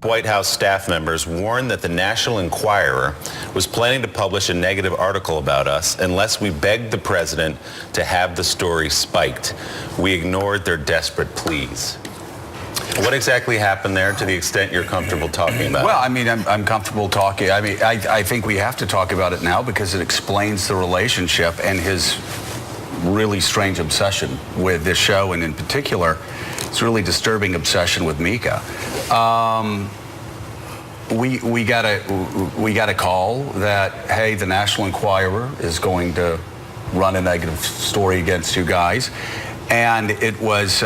White House staff members warned that the National Enquirer was planning to publish a negative article about us unless we begged the president to have the story spiked. We ignored their desperate pleas. What exactly happened there, to the extent you're comfortable talking about it? Well, I mean, I'm comfortable talking. I mean, I think we have to talk about it now because it explains the relationship and his really strange obsession with this show, and in particular, it's really disturbing obsession with Mika. We got a call that, hey, the National Enquirer is going to run a negative story against you guys, and it was,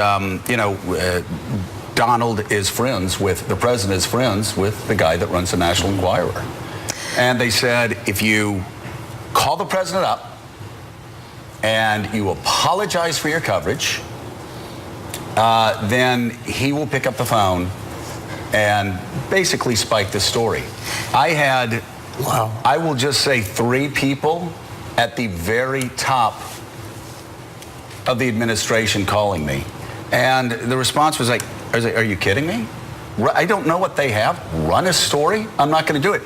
Donald is friends with, the president is friends with the guy that runs the National Enquirer. And they said, if you call the president up and you apologize for your coverage, then he will pick up the phone and basically spike the story. I had, I will just say, 3 people at the very top of the administration calling me. And the response was like, are you kidding me? I don't know what they have. Run a story? I'm not going to do it.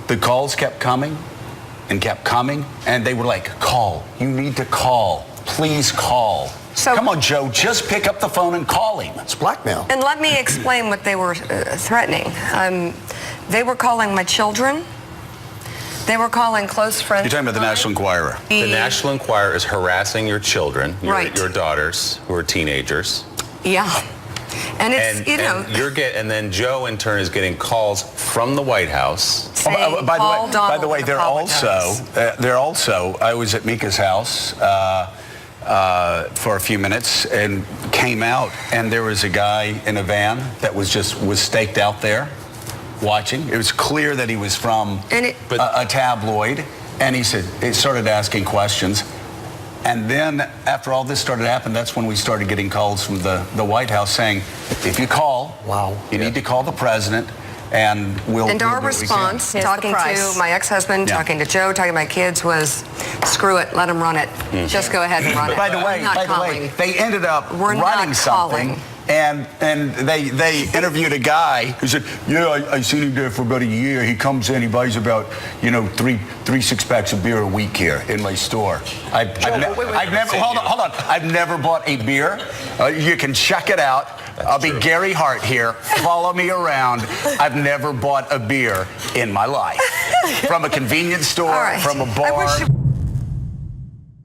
The calls kept coming and kept coming, and they were like, call. You need to call. Please call. So, come on, Joe, just pick up the phone and call him. It's blackmail. And let me explain what they were threatening. They were calling my children. They were calling close friends. You're talking about the National Enquirer. The National Enquirer is harassing your children, your daughters, who are teenagers. Yeah. And it's, and then Joe in turn is getting calls from the White House. By the way, they're also, I was at Mika's house for a few minutes and came out, and there was a guy in a van that was staked out there watching. It was clear that he was from a tabloid, and he started asking questions. And then after all this started happening, that's when we started getting calls from the White House saying, if you call, you need to call the president, and we'll... And our response, talking to my ex-husband, talking to Joe, talking to my kids, was, screw it, let them run it. Just go ahead and run it. By the way, they ended up running something. And they interviewed a guy who said, I seen him there for about a year. He comes in, he buys about, 3 six-packs of beer a week here in my store. I've never bought a beer. You can check it out. I'll be Gary Hart here. Follow me around. I've never bought a beer in my life. From a convenience store, from a bar.